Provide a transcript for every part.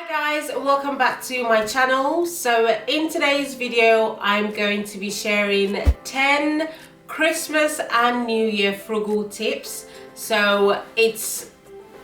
Hi guys, welcome back to my channel. So in today's video I'm going to be sharing 10 Christmas and New Year frugal tips. So it's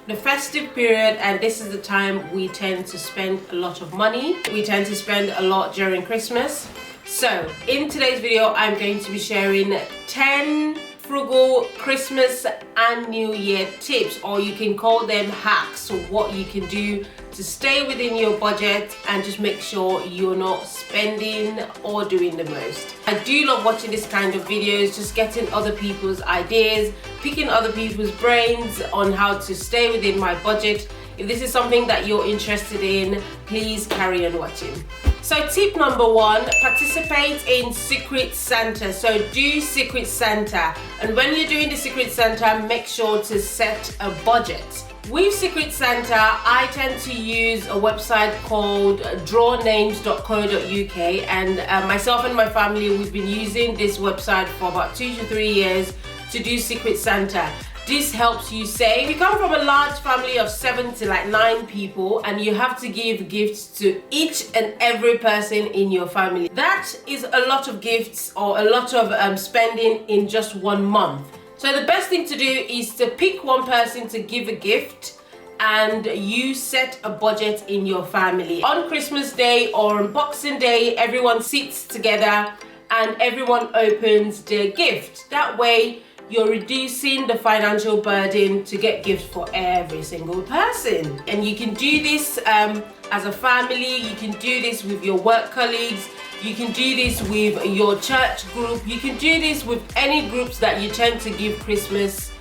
the festive period and this is the time we tend to spend a lot of money. We tend to spend a lot during Christmas. So in today's video I'm going to be sharing 10 frugal Christmas and New Year tips, or you can call them hacks, so what you can do to stay within your budget and just make sure you're not spending or doing the most. I do love watching this kind of videos, just getting other people's ideas, picking other people's brains on how to stay within my budget. If this is something that you're interested in, please carry on watching. So tip number 1, participate in Secret Santa. So do Secret Santa, and when you're doing the Secret Santa, make sure to set a budget. With Secret Santa, I tend to use a website called drawnames.co.uk, and myself and my family, we've been using this website for about 2 to 3 years to do Secret Santa. This helps you save. You come from a large family of 7 to 9 people and you have to give gifts to each and every person in your family. That is a lot of gifts or a lot of spending in just 1 month. So the best thing to do is to pick one person to give a gift and you set a budget in your family. On Christmas Day or on Boxing Day, everyone sits together and everyone opens their gift. That way, you're reducing the financial burden to get gifts for every single person. And you can do this as a family, you can do this with your work colleagues, you can do this with your church group, you can do this with any groups that you tend to give Christmas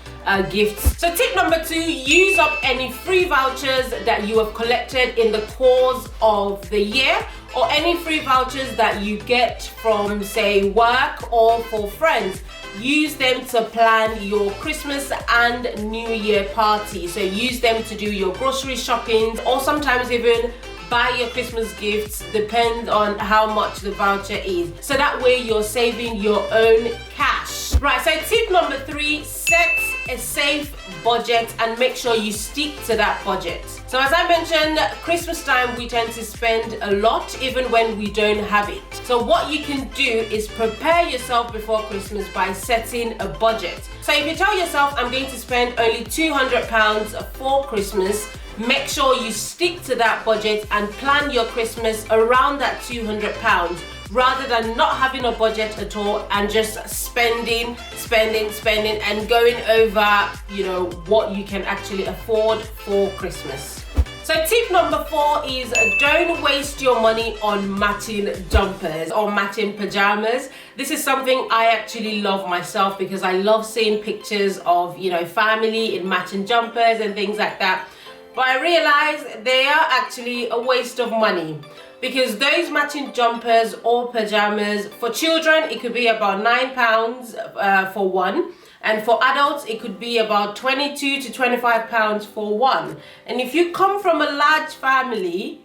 gifts. So tip number 2, use up any free vouchers that you have collected in the course of the year, or any free vouchers that you get from, say, work or for friends. Use them to plan your Christmas and New Year party. So use them to do your grocery shopping, or sometimes even buy your Christmas gifts, depend on how much the voucher is. So that way you're saving your own cash. Right, so tip number 3, set a safe budget and make sure you stick to that budget. So as I mentioned, Christmas time we tend to spend a lot even when we don't have it. So what you can do is prepare yourself before Christmas by setting a budget. So if you tell yourself I'm going to spend only £200 for Christmas, make sure you stick to that budget and plan your Christmas around that £200, rather than not having a budget at all and just spending and going over, you know, what you can actually afford for Christmas. So tip number 4 is don't waste your money on matching jumpers or matching pajamas. This is something I actually love myself because I love seeing pictures of, you know, family in matching jumpers and things like that. But I realized they are actually a waste of money, because those matching jumpers or pajamas, for children it could be about £9 for one, and for adults it could be about £22 to £25 for one. And if you come from a large family,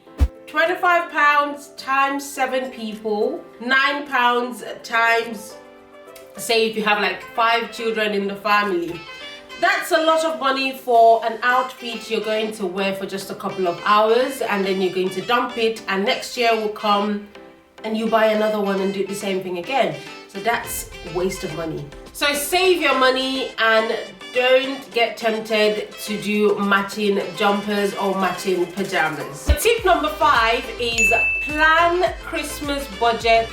£25 times 7 people, £9 times, say if you have like 5 children in the family, that's a lot of money for an outfit you're going to wear for just a couple of hours, and then you're going to dump it, and next year will come and you buy another one and do the same thing again. So that's a waste of money. So save your money and don't get tempted to do matching jumpers or matching pajamas. Tip number 5 is plan Christmas budget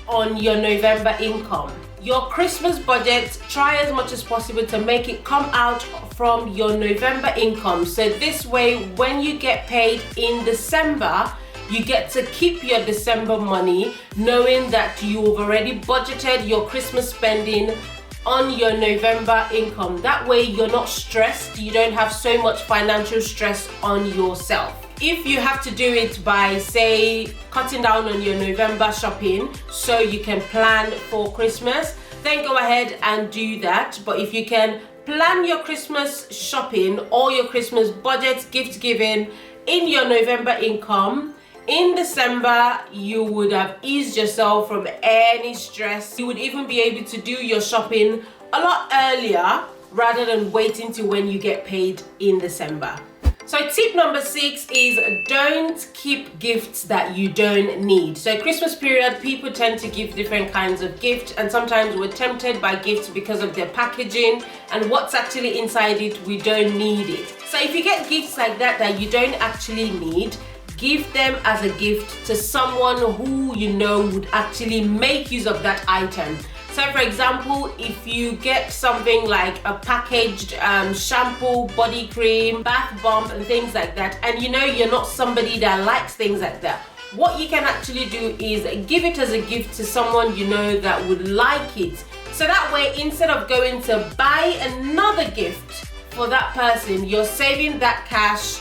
on your November income. Your Christmas budget, try as much as possible to make it come out from your November income. So this way, when you get paid in December, you get to keep your December money, knowing that you've already budgeted your Christmas spending on your November income. That way you're not stressed, you don't have so much financial stress on yourself. If you have to do it by, say, cutting down on your November shopping so you can plan for Christmas, then go ahead and do that. But if you can plan your Christmas shopping or your Christmas budget, gift giving in your November income, in December you would have eased yourself from any stress. You would even be able to do your shopping a lot earlier rather than waiting till when you get paid in December. So tip number 6 is don't keep gifts that you don't need. So Christmas period, people tend to give different kinds of gifts, and sometimes we're tempted by gifts because of their packaging and what's actually inside it. We don't need it. So if you get gifts like that that you don't actually need, give them as a gift to someone who you know would actually make use of that item. So for example, if you get something like a packaged shampoo, body cream, bath bomb and things like that, and you know you're not somebody that likes things like that, what you can actually do is give it as a gift to someone you know that would like it. So that way, instead of going to buy another gift for that person, you're saving that cash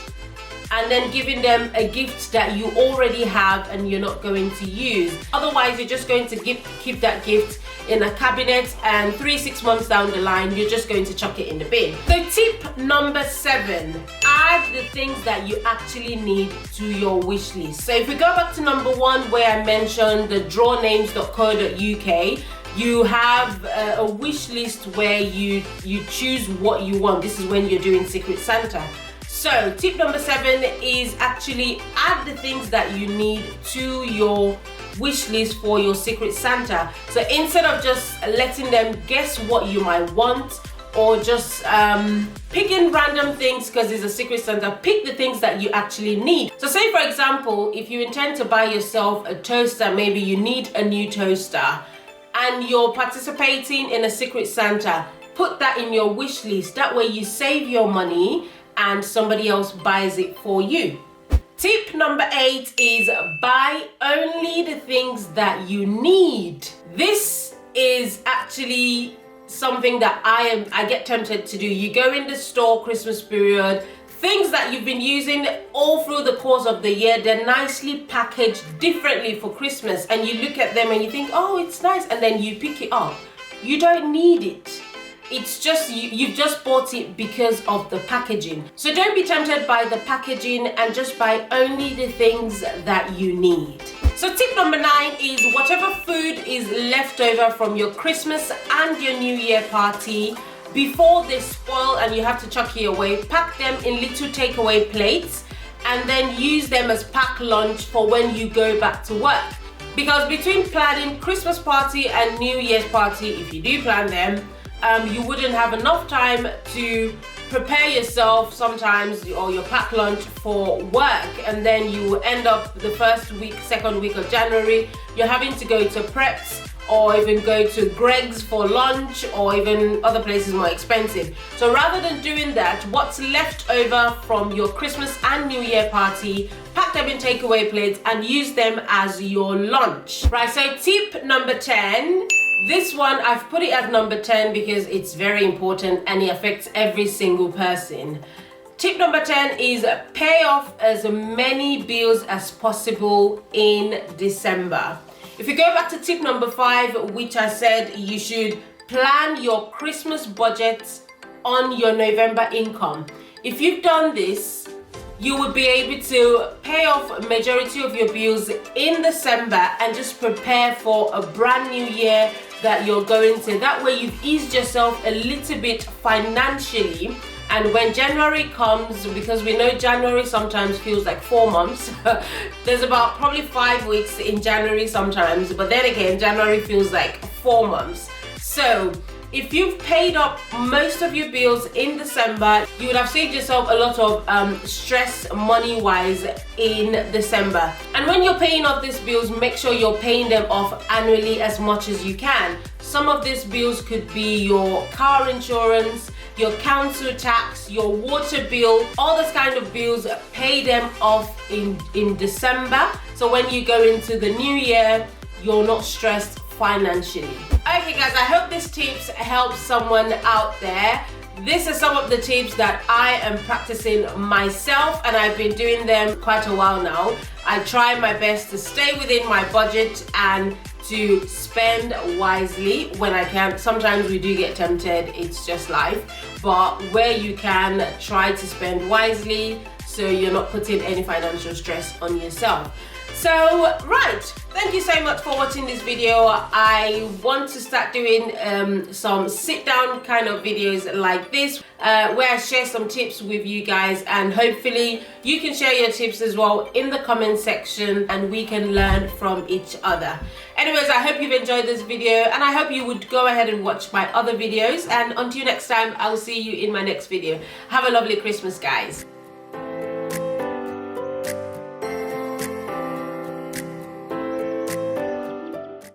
and then giving them a gift that you already have and you're not going to use. Otherwise, you're just going to keep that gift in a cabinet, and 3-6 months down the line, you're just going to chuck it in the bin. So tip number 7, add the things that you actually need to your wish list. So if we go back to number 1, where I mentioned the drawnames.co.uk, you have a wish list where you choose what you want. This is when you're doing Secret Santa. So tip number 7 is actually add the things that you need to your wish list for your Secret Santa. So instead of just letting them guess what you might want, or just picking random things because it's a Secret Santa, pick the things that you actually need. So say for example, if you intend to buy yourself a toaster, maybe you need a new toaster and you're participating in a Secret Santa, put that in your wish list. That way you save your money and somebody else buys it for you. Tip number 8 is buy only the things that you need. This is actually something that I get tempted to do. You go in the store Christmas period, things that you've been using all through the course of the year, they're nicely packaged differently for Christmas, and you look at them and you think, oh, it's nice, and then you pick it up. You don't need it. It's just you've just bought it because of the packaging. So don't be tempted by the packaging and just buy only the things that you need. So tip number 9 is whatever food is left over from your Christmas and your New Year party, before they spoil and you have to chuck it away, pack them in little takeaway plates and then use them as packed lunch for when you go back to work. Because between planning Christmas party and New Year's party, if you do plan them, you wouldn't have enough time to prepare yourself sometimes, or your packed lunch for work, and then you end up the first week, second week of January, you're having to go to Preps or even go to Greg's for lunch, or even other places more expensive. So rather than doing that, what's left over from your Christmas and New Year party, pack them in takeaway plates and use them as your lunch. Right, so tip number 10, this one I've put it as number 10 because it's very important and it affects every single person. Tip number 10 is pay off as many bills as possible in December. If you go back to tip number 5, which I said you should plan your Christmas budget on your November income. If you've done this, you will be able to pay off a majority of your bills in December and just prepare for a brand new year that you're going to. That way you've eased yourself a little bit financially, and when January comes, because we know January sometimes feels like 4 months, there's about probably 5 weeks in January sometimes, but then again January feels like 4 months. So if you've paid up most of your bills in December, you would have saved yourself a lot of stress money-wise in December. And when you're paying off these bills, make sure you're paying them off annually as much as you can. Some of these bills could be your car insurance, your council tax, your water bill, all those kind of bills, pay them off in December. So when you go into the new year, you're not stressed financially. Okay guys, I hope these tips help someone out there. This is some of the tips that I am practicing myself, and I've been doing them quite a while now. I try my best to stay within my budget and to spend wisely when I can. Sometimes we do get tempted, it's just life, but where you can, try to spend wisely so you're not putting any financial stress on yourself. So, right, thank you so much for watching this video. I want to start doing some sit-down kind of videos like this, where I share some tips with you guys, and hopefully you can share your tips as well in the comment section and we can learn from each other. Anyways, I hope you've enjoyed this video, and I hope you would go ahead and watch my other videos, and until next time, I'll see you in my next video. Have a lovely Christmas, guys.